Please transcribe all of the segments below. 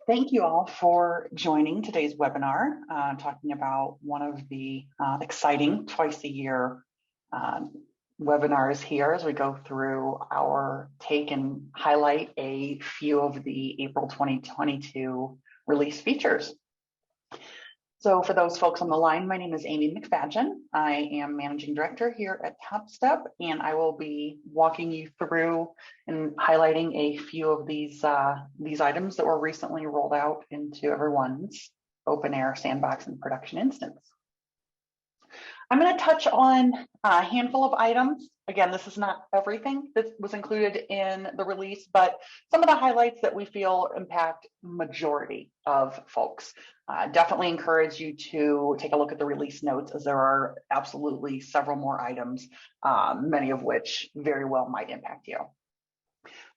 Thank you all for joining today's webinar, talking about one of the exciting twice a year webinars here as we go through our take and highlight a few of the April 2022 release features. So for those folks on the line, my name is Amy McFadgen. I am Managing Director here at TopStep, and I will be walking you through and highlighting a few of these items that were recently rolled out into everyone's OpenAir sandbox and production instance. I'm going to touch on a handful of items. Again, this is not everything that was included in the release, but some of the highlights that we feel impact majority of folks. Definitely encourage you to take a look at the release notes, as there are absolutely several more items, many of which very well might impact you.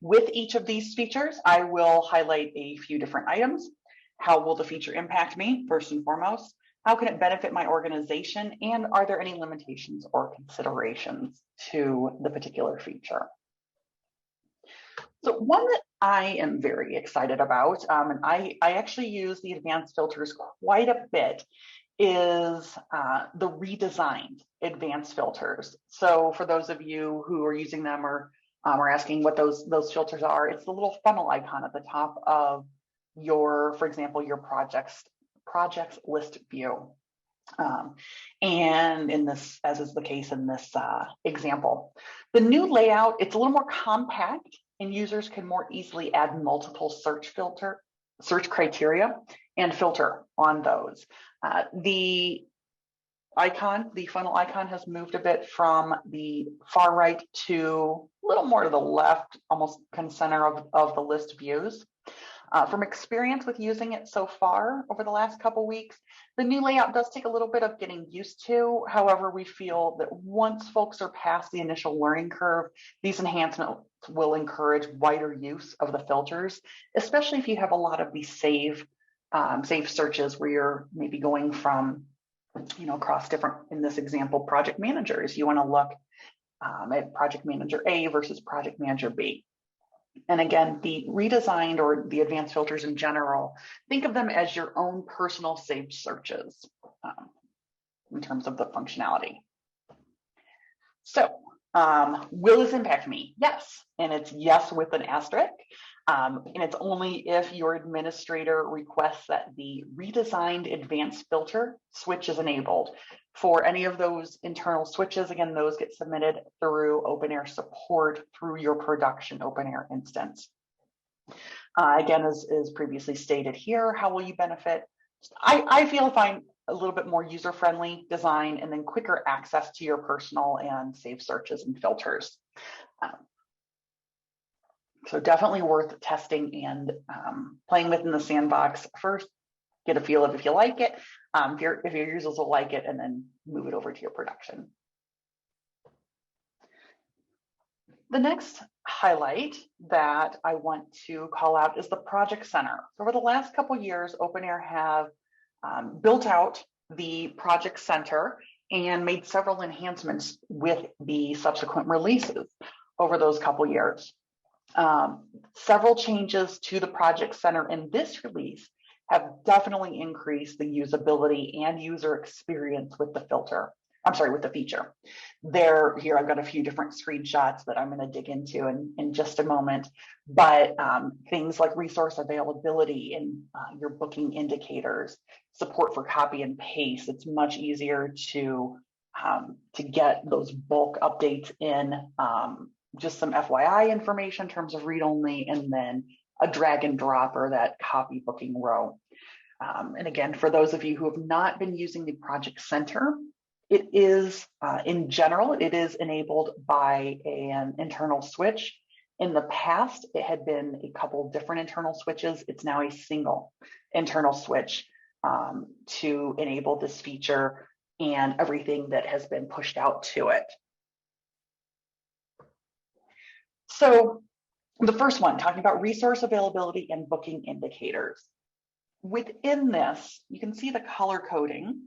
With each of these features, I will highlight a few different items. How will the feature impact me, first and foremost? How can it benefit my organization? And are there any limitations or considerations to the particular feature? So one that I am very excited about, and I actually use the advanced filters quite a bit, is the redesigned advanced filters. So for those of you who are using them or are asking what those filters are, it's the little funnel icon at the top of your, for example, your projects list view. And in this, as is the case in this example, the new layout, it's a little more compact, and users can more easily add multiple search criteria and filter on those. The funnel icon has moved a bit from the far right to a little more to the left, almost kind of center of the list views. From experience with using it so far over the last couple weeks, the new layout does take a little bit of getting used to. However, we feel that once folks are past the initial learning curve, these enhancements will encourage wider use of the filters, especially if you have a lot of these save searches where you're maybe going from, across different, in this example, project managers. You want to look at project manager A versus project manager B. And again, the redesigned or the advanced filters in general, think of them as your own personal saved searches in terms of the functionality. So will this impact me? Yes, and it's yes with an asterisk. And it's only if your administrator requests that the redesigned advanced filter switch is enabled. For any of those internal switches, again, those get submitted through OpenAir support through your production OpenAir instance. Again, as previously stated here, how will you benefit? I feel find a little bit more user-friendly design and then quicker access to your personal and saved searches and filters. So definitely worth testing and playing with in the sandbox first. Get a feel of if you like it, if your users will like it, and then move it over to your production. The next highlight that I want to call out is the Project Center. Over the last couple of years, OpenAir have built out the Project Center and made several enhancements with the subsequent releases over those couple of years. Several changes to the Project Center in this release have definitely increased the usability and user experience with the feature. Here I've got a few different screenshots that I'm going to dig into in just a moment, but things like resource availability and your booking indicators, support for copy and paste. It's much easier to get those bulk updates in, just some FYI information in terms of read-only, and then a drag and drop or that copy booking row. And again, for those of you who have not been using the Project Center, it is, in general, it is enabled by an internal switch. In the past, it had been a couple different internal switches. It's now a single internal switch to enable this feature and everything that has been pushed out to it. So the first one, talking about resource availability and booking indicators. Within this, you can see the color coding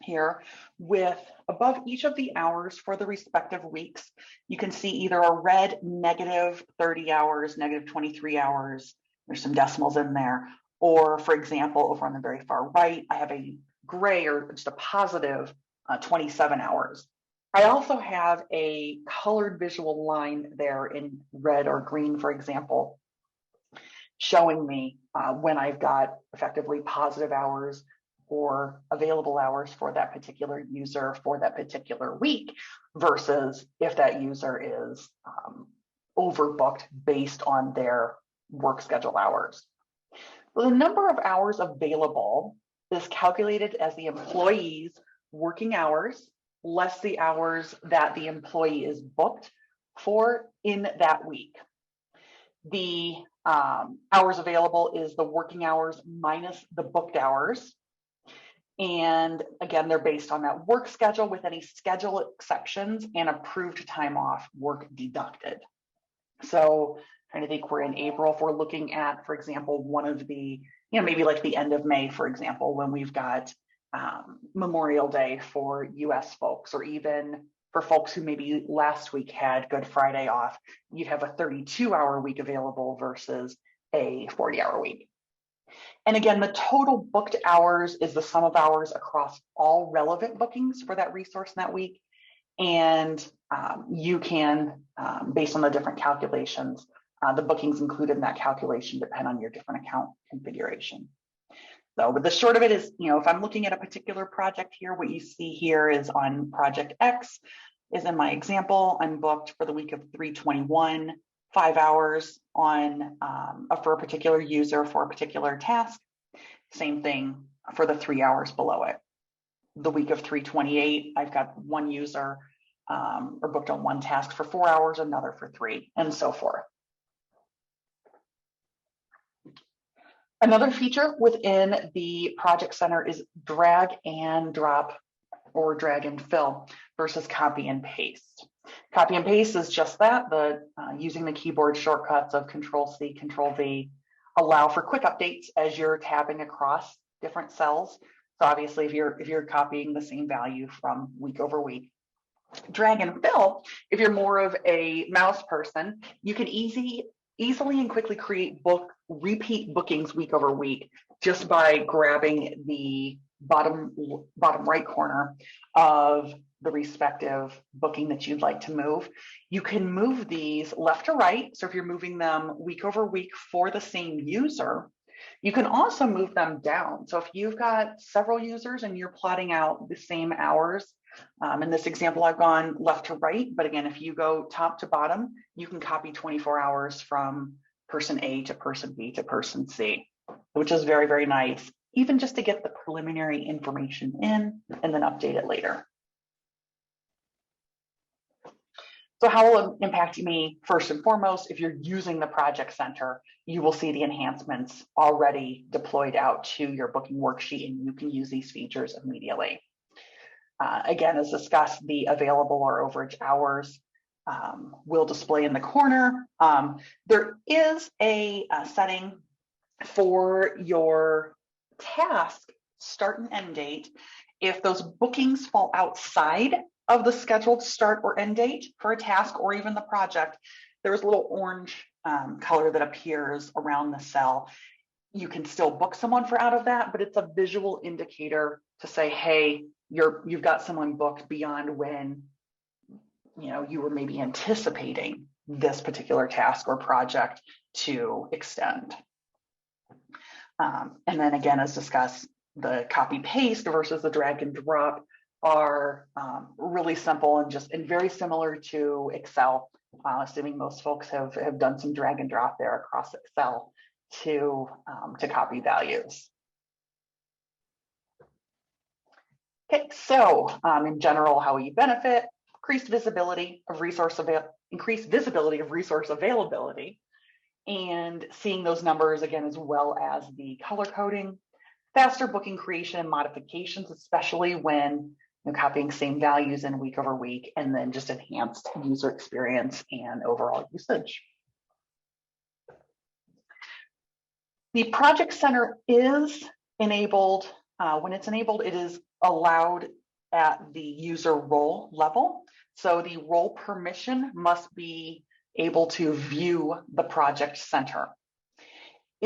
here with above each of the hours for the respective weeks. You can see either a red negative 30 hours, negative 23 hours, there's some decimals in there, Or for example, over on the very far right, I have a gray or just a positive 27 hours. I also have a colored visual line there in red or green, for example, showing me when I've got effectively positive hours or available hours for that particular user for that particular week versus if that user is overbooked based on their work schedule hours. The number of hours available is calculated as the employee's working hours less the hours that the employee is booked for in that week. The hours available is the working hours minus the booked hours. And again, they're based on that work schedule with any schedule exceptions and approved time off work deducted. So trying to think, we're in April. If we're looking at, for example, one of the, maybe like the end of May, for example, when we've got Memorial Day for US folks, or even for folks who maybe last week had Good Friday off, you'd have a 32-hour week available versus a 40-hour week. And again, the total booked hours is the sum of hours across all relevant bookings for that resource in that week. And you can, based on the different calculations, the bookings included in that calculation depend on your different account configuration. So, but the short of it is, if I'm looking at a particular project here, what you see here is on project X is in my example, I'm booked for the week of 3/21, 5 hours on for a particular user for a particular task. Same thing for the 3 hours below it. The week of 3/28, I've got one user or booked on one task for 4 hours, another for 3, and so forth. Another feature within the Project Center is drag and drop or drag and fill versus copy and paste. Copy and paste is just that, using the keyboard shortcuts of Control-C, Control-V allow for quick updates as you're tabbing across different cells. So obviously, if you're copying the same value from week over week. Drag and fill, if you're more of a mouse person, you can easily and quickly create repeat bookings week over week just by grabbing the bottom right corner of the respective booking that you'd like to move. You can move these left to right. So if you're moving them week over week for the same user, you can also move them down. So if you've got several users and you're plotting out the same hours, in this example, I've gone left to right, but again, if you go top to bottom, you can copy 24 hours from person A to person B to person C, which is very, very nice, even just to get the preliminary information in and then update it later. So how will it impact me? First and foremost, if you're using the Project Center, you will see the enhancements already deployed out to your booking worksheet, and you can use these features immediately. Again, as discussed, the available or overage hours will display in the corner. There is a setting for your task start and end date. If those bookings fall outside of the scheduled start or end date for a task or even the project, there's a little orange color that appears around the cell. You can still book someone for out of that, but it's a visual indicator to say, hey, you've got someone booked beyond when you were maybe anticipating this particular task or project to extend. And then again, as discussed, the copy paste versus the drag and drop are really simple and very similar to Excel, assuming most folks have done some drag and drop there across Excel to copy values. Okay, so in general, how will you benefit? Increased visibility of resource availability, and seeing those numbers again, as well as the color coding, faster booking creation and modifications, especially when copying same values in week over week, and then just enhanced user experience and overall usage. The Project Center is enabled. When it's enabled, it is allowed at the user role level. So the role permission must be able to view the Project Center.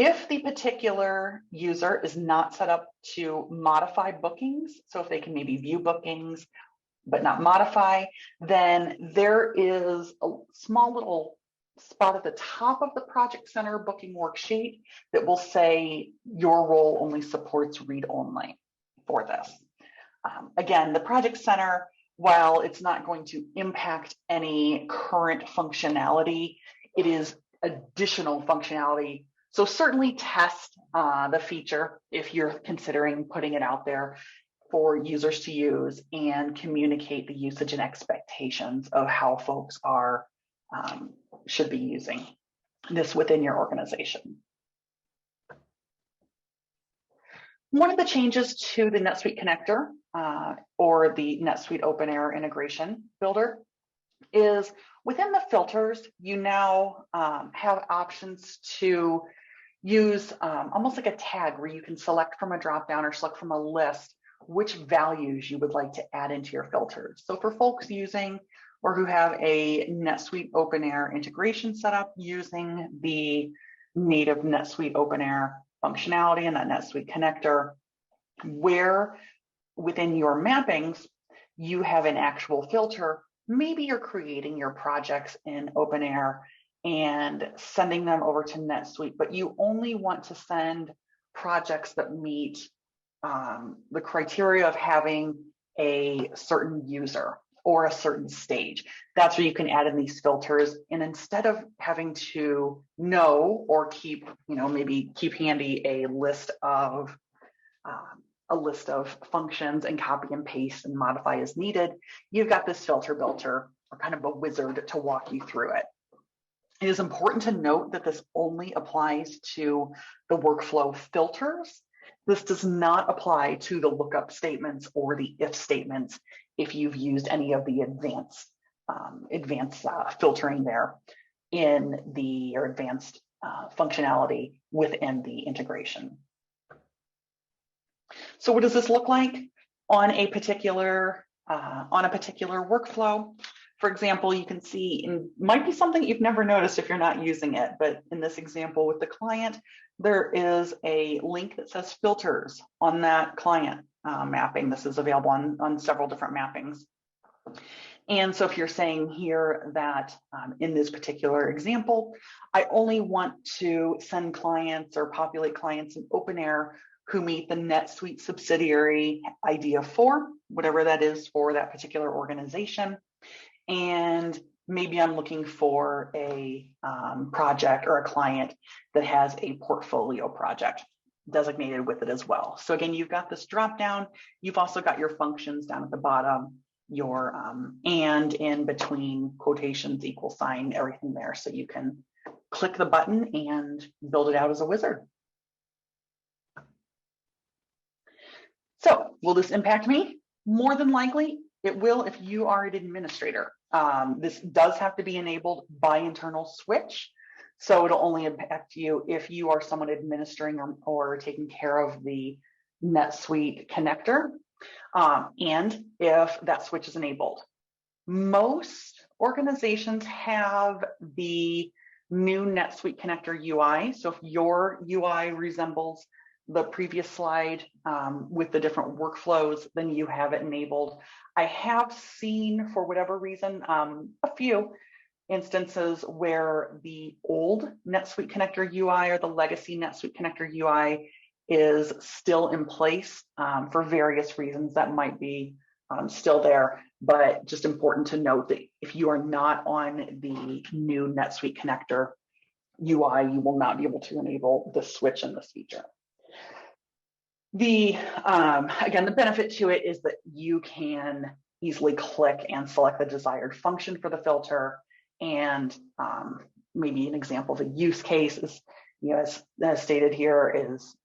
If the particular user is not set up to modify bookings, so if they can maybe view bookings but not modify, then there is a small little spot at the top of the Project Center booking worksheet that will say your role only supports read-only for this. Again, the Project Center, while it's not going to impact any current functionality, it is additional functionality. So certainly test the feature if you're considering putting it out there for users to use, and communicate the usage and expectations of how folks are should be using this within your organization. One of the changes to the NetSuite connector or the NetSuite OpenAir integration builder is within the filters, you now have options to use almost like a tag where you can select from a drop-down or select from a list which values you would like to add into your filters. So for folks using or who have a NetSuite OpenAir integration set up using the native NetSuite OpenAir functionality and that NetSuite connector, where within your mappings you have an actual filter, maybe you're creating your projects in OpenAir and sending them over to NetSuite, but you only want to send projects that meet the criteria of having a certain user or a certain stage. That's where you can add in these filters. And instead of having to know or keep, maybe keep handy a list of functions and copy and paste and modify as needed, you've got this filter builder or kind of a wizard to walk you through it. It is important to note that this only applies to the workflow filters. This does not apply to the lookup statements or the if statements if you've used any of the advanced filtering there in the or advanced functionality within the integration. So what does this look like on a particular workflow? For example, you can see, and might be something you've never noticed if you're not using it, but in this example with the client, there is a link that says filters on that client mapping. This is available on several different mappings. And so if you're saying here that in this particular example, I only want to send clients or populate clients in OpenAir who meet the NetSuite subsidiary idea 4, whatever that is for that particular organization. And maybe I'm looking for a project or a client that has a portfolio project designated with it as well. So again, you've got this drop down. You've also got your functions down at the bottom, your and in between quotations, equal sign, everything there. So you can click the button and build it out as a wizard. So will this impact me? More than likely, it will if you are an administrator. This does have to be enabled by internal switch. So it'll only impact you if you are someone administering or taking care of the NetSuite connector, and if that switch is enabled. Most organizations have the new NetSuite connector UI. So if your UI resembles the previous slide with the different workflows, then you have it enabled. I have seen, for whatever reason, a few instances where the old NetSuite connector UI or the legacy NetSuite connector UI is still in place for various reasons that might be still there, but just important to note that if you are not on the new NetSuite connector UI, you will not be able to enable this switch and this feature. Again, the benefit to it is that you can easily click and select the desired function for the filter, and maybe an example of a use case is, as stated here, is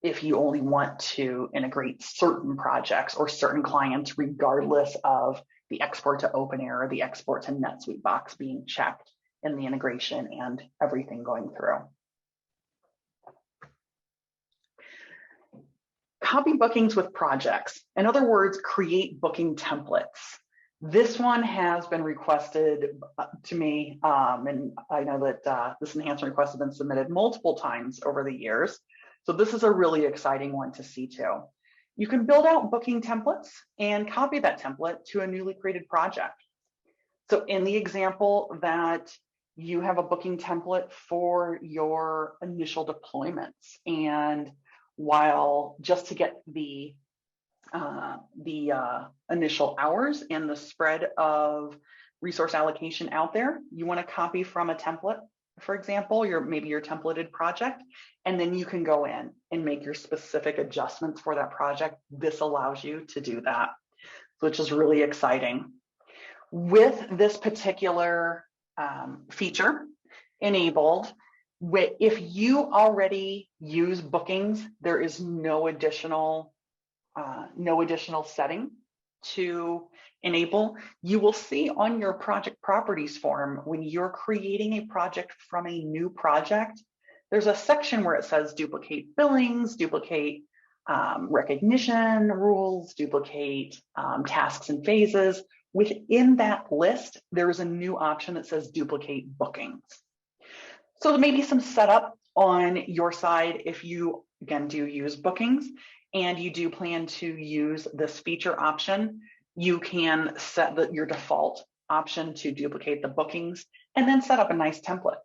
if you only want to integrate certain projects or certain clients, regardless of the export to OpenAir or the export to NetSuite box being checked in the integration and everything going through. Copy bookings with projects. In other words, create booking templates. This one has been requested to me, and I know that this enhancement request has been submitted multiple times over the years. So this is a really exciting one to see too. You can build out booking templates and copy that template to a newly created project. So in the example that you have a booking template for your initial deployments, and while just to get the initial hours and the spread of resource allocation out there, you want to copy from a template, for example, maybe your templated project, and then you can go in and make your specific adjustments for that project. This allows you to do that, which is really exciting. With this particular feature enabled, if you already use bookings, there is no additional setting to enable. You will see on your project properties form, when you're creating a project from a new project, there's a section where it says duplicate billings, duplicate recognition rules, duplicate tasks and phases. Within that list, there is a new option that says duplicate bookings. So there may be some setup on your side if you, again, do use bookings and you do plan to use this feature option. You can set your default option to duplicate the bookings and then set up a nice template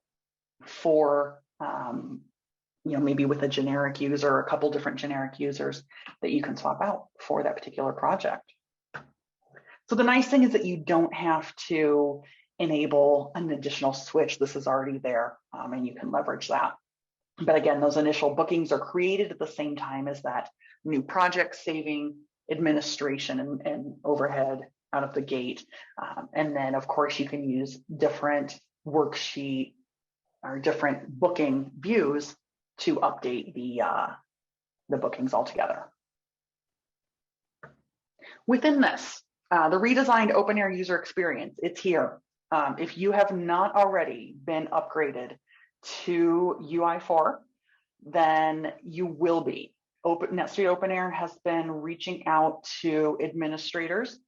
for, maybe with a generic user or a couple different generic users that you can swap out for that particular project. So the nice thing is that you don't have to enable an additional switch. This is already there, and you can leverage that. But again, those initial bookings are created at the same time as that new project, saving administration and overhead out of the gate. And then, of course, you can use different worksheet or different booking views to update the bookings altogether. Within this, the redesigned OpenAir user experience, it's here. If you have not already been upgraded to UI4, then you will be. NetSuite OpenAir has been reaching out to administrators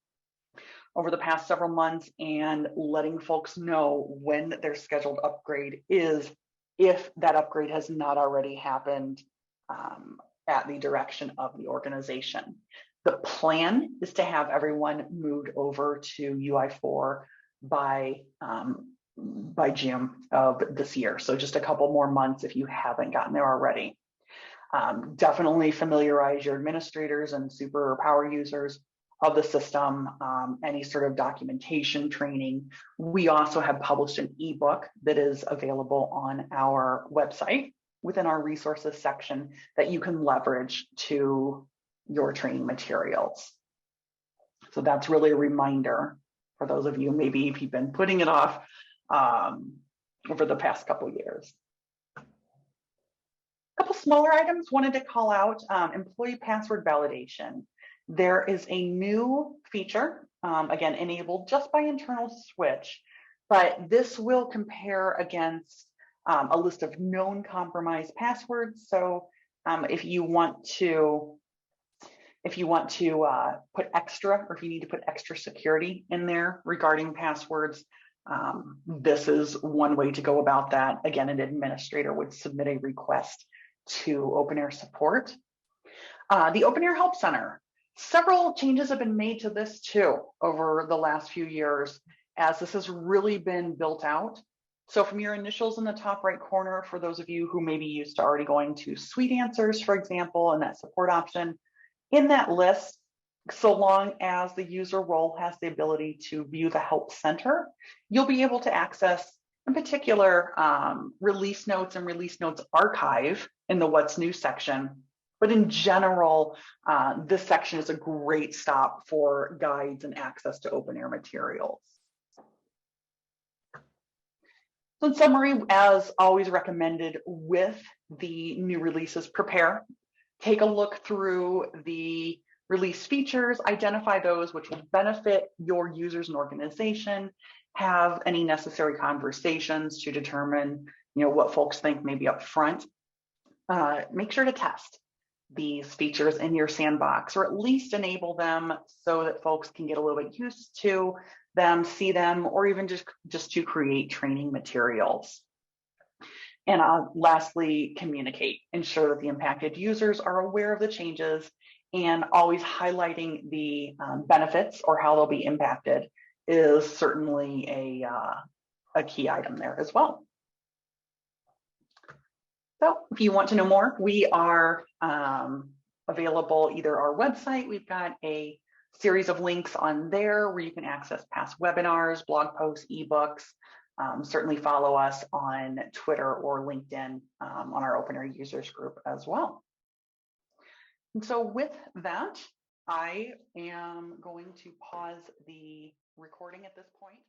over the past several months and letting folks know when their scheduled upgrade is, if that upgrade has not already happened at the direction of the organization. The plan is to have everyone moved over to UI4 by June of this year. So just a couple more months if you haven't gotten there already. Definitely familiarize your administrators and super power users of the system, any sort of documentation training. We also have published an ebook that is available on our website within our resources section that you can leverage to your training materials. So that's really a reminder for those of you, maybe if you've been putting it off over the past couple of years. A couple smaller items wanted to call out, employee password validation. There is a new feature, again, enabled just by internal switch, but this will compare against a list of known compromised passwords. So if you want to put extra, or if you need to put extra security in there regarding passwords, this is one way to go about that. Again, an administrator would submit a request to OpenAir support. The OpenAir Help Center. Several changes have been made to this too over the last few years as this has really been built out. So from your initials in the top right corner, for those of you who may be used to already going to Suite Answers, for example, and that support option, in that list, so long as the user role has the ability to view the Help Center, you'll be able to access, in particular, release notes and release notes archive in the What's New section. But in general, this section is a great stop for guides and access to OpenAir materials. So in summary, as always recommended with the new releases, prepare. Take a look through the release features, identify those which will benefit your users and organization, have any necessary conversations to determine what folks think maybe up front. Make sure to test. these features in your sandbox, or at least enable them so that folks can get a little bit used to them, see them, or even just to create training materials. And lastly, communicate. Ensure that the impacted users are aware of the changes, and always highlighting the benefits or how they'll be impacted is certainly a key item there as well. So if you want to know more, we are available either our website. We've got a series of links on there where you can access past webinars, blog posts, ebooks. Certainly follow us on Twitter or LinkedIn on our OpenAir users group as well. And so with that, I am going to pause the recording at this point.